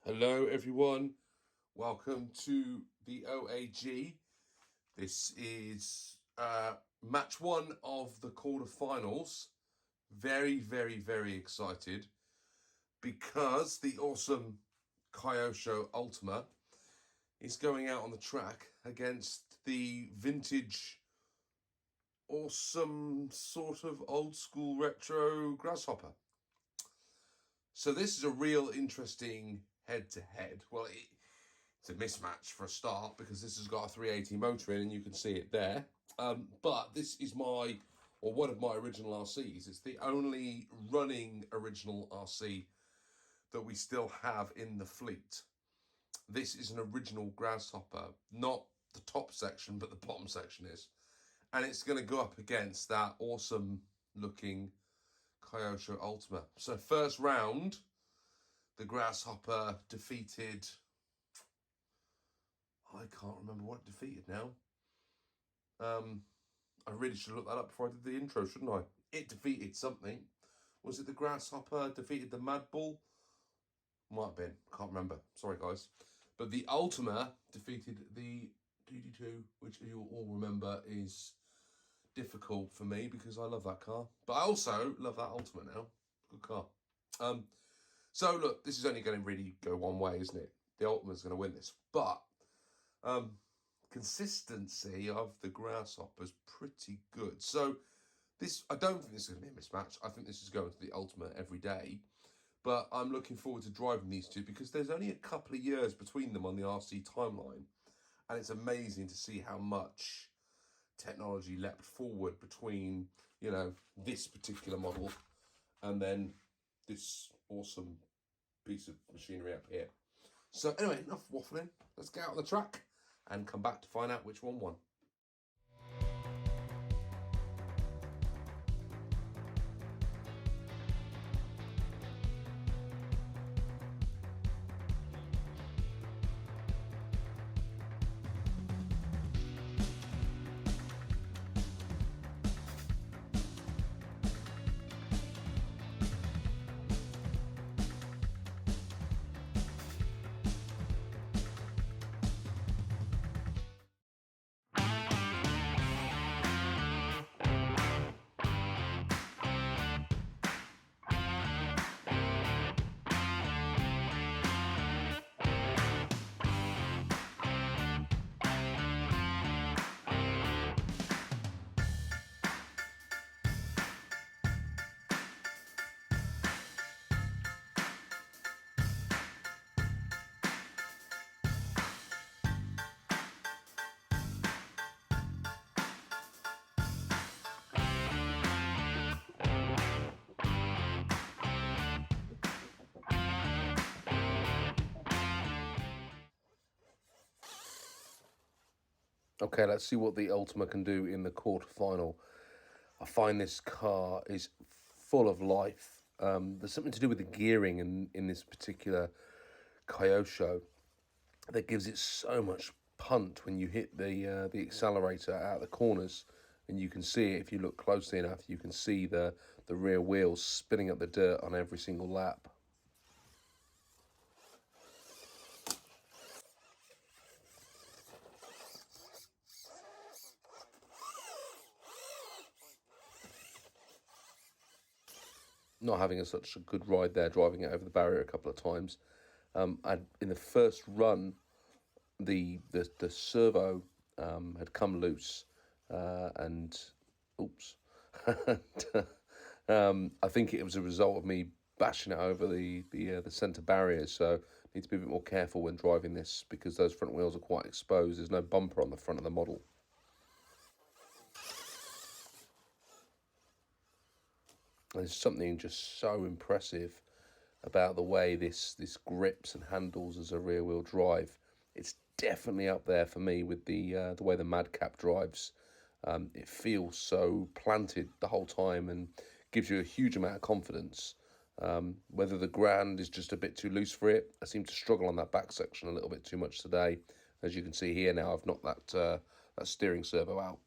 Hello everyone, welcome to the OAG. This is match one of the quarterfinals. Very excited because the awesome Kyosho Ultima is going out on the track against the vintage, awesome, sort of old school retro Grasshopper. So this is a real interesting head-to-head. Well, it's a mismatch for a start because this has got a 380 motor in and you can see it there. But this is one of my original RCs. It's the only running original RC that we still have in the fleet. This is an original Grasshopper, not the top section, but the bottom section is. And it's going to go up against that awesome looking Kyosho Ultima. So first round, the Grasshopper defeated, I can't remember what it defeated now. I really should look that up before I did the intro, shouldn't I? It defeated something. Was it the Grasshopper defeated the Mad Bull? Might have been. Can't remember. Sorry, guys. But the Ultima defeated the DD2, which you all remember is difficult for me because I love that car. But I also love that Ultima now. Good car. So, look, this is only going to really go one way, isn't it? The Ultima's going to win this. But consistency of the Grasshopper's pretty good. So I don't think this is going to be a mismatch. I think this is going to the Ultima every day. But I'm looking forward to driving these two because there's only a couple of years between them on the RC timeline. And it's amazing to see how much technology leapt forward between, this particular model and then this awesome piece of machinery up here. So anyway, enough waffling. Let's get out on the track and come back to find out which one won. Okay, let's see what the Ultima can do in the quarterfinal. I find this car is full of life. There's something to do with the gearing in this particular Kyosho that gives it so much punt when you hit the accelerator out of the corners. And you can see it if you look closely enough. You can see the rear wheels spinning up the dirt on every single lap. Not having such a good ride there, driving it over the barrier a couple of times. In the first run, the servo had come loose, and oops, I think it was a result of me bashing it over the centre barriers. So need to be a bit more careful when driving this because those front wheels are quite exposed. There's no bumper on the front of the model. There's something just so impressive about the way this grips and handles as a rear wheel drive. It's definitely up there for me with the way the Madcap drives. It feels so planted the whole time and gives you a huge amount of confidence. Whether the ground is just a bit too loose for it, I seem to struggle on that back section a little bit too much today. As you can see here now, I've knocked that steering servo out.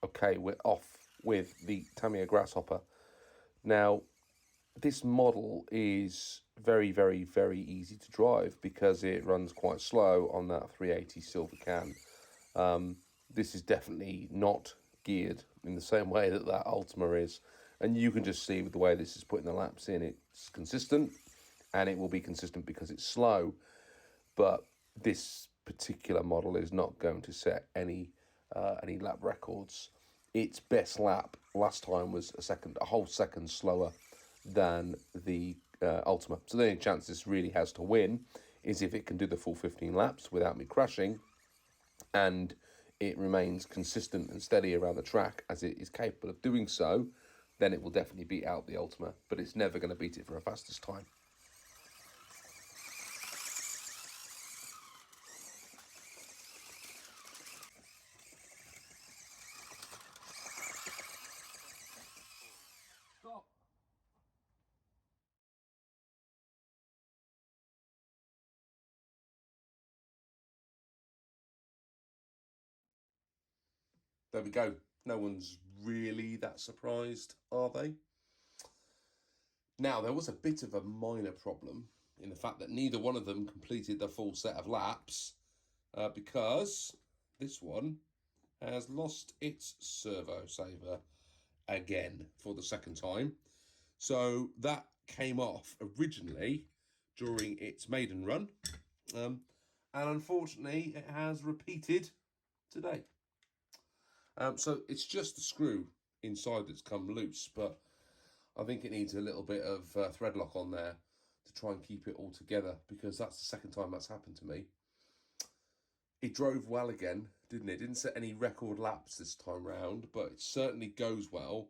Okay, we're off with the Tamiya Grasshopper. Now, this model is very, very, very easy to drive because it runs quite slow on that 380 silver can. This is definitely not geared in the same way that that Ultima is. And you can just see with the way this is putting the laps in, it's consistent, and it will be consistent because it's slow. But this particular model is not going to set any lap records. Its best lap last time was a whole second slower than the Ultima. So the only chance this really has to win is if it can do the full 15 laps without me crashing, and it remains consistent and steady around the track as it is capable of doing so, then it will definitely beat out the Ultima, but it's never going to beat it for a fastest time. Stop. There we go. No one's really that surprised, are they? Now, there was a bit of a minor problem in the fact that neither one of them completed the full set of laps because this one has lost its servo saver again for the second time. So that came off originally during its maiden run, and unfortunately it has repeated today. So it's just the screw inside that's come loose, but I think it needs a little bit of thread lock on there to try and keep it all together, because that's the second time that's happened to me. It drove well again, didn't it? Didn't set any record laps this time round, but it certainly goes well.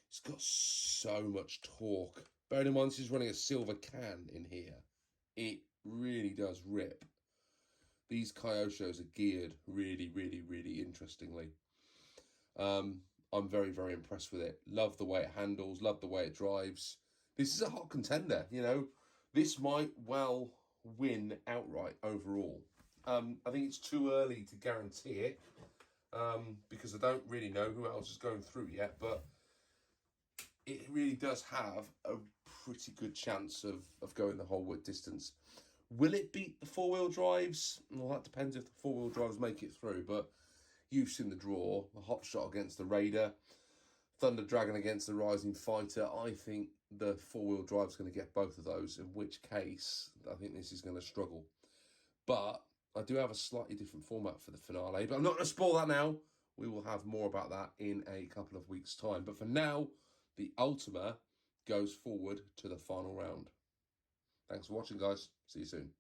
It's got so much torque. Bearing in mind this is running a silver can in here, it really does rip. These Kyoshos are geared really, really, really interestingly. I'm very, very impressed with it. Love the way it handles, love the way it drives. This is a hot contender, you know. This might well win outright overall. I think it's too early to guarantee it because I don't really know who else is going through yet, but it really does have a pretty good chance of going the whole distance. Will it beat the four-wheel drives? Well, that depends if the four-wheel drives make it through, but you've seen the draw. The Hotshot against the Raider, Thunder Dragon against the Rising Fighter. I think the four-wheel drive's going to get both of those, in which case I think this is going to struggle. But I do have a slightly different format for the finale, but I'm not going to spoil that now. We will have more about that in a couple of weeks' time. But for now, the Ultima goes forward to the final round. Thanks for watching, guys. See you soon.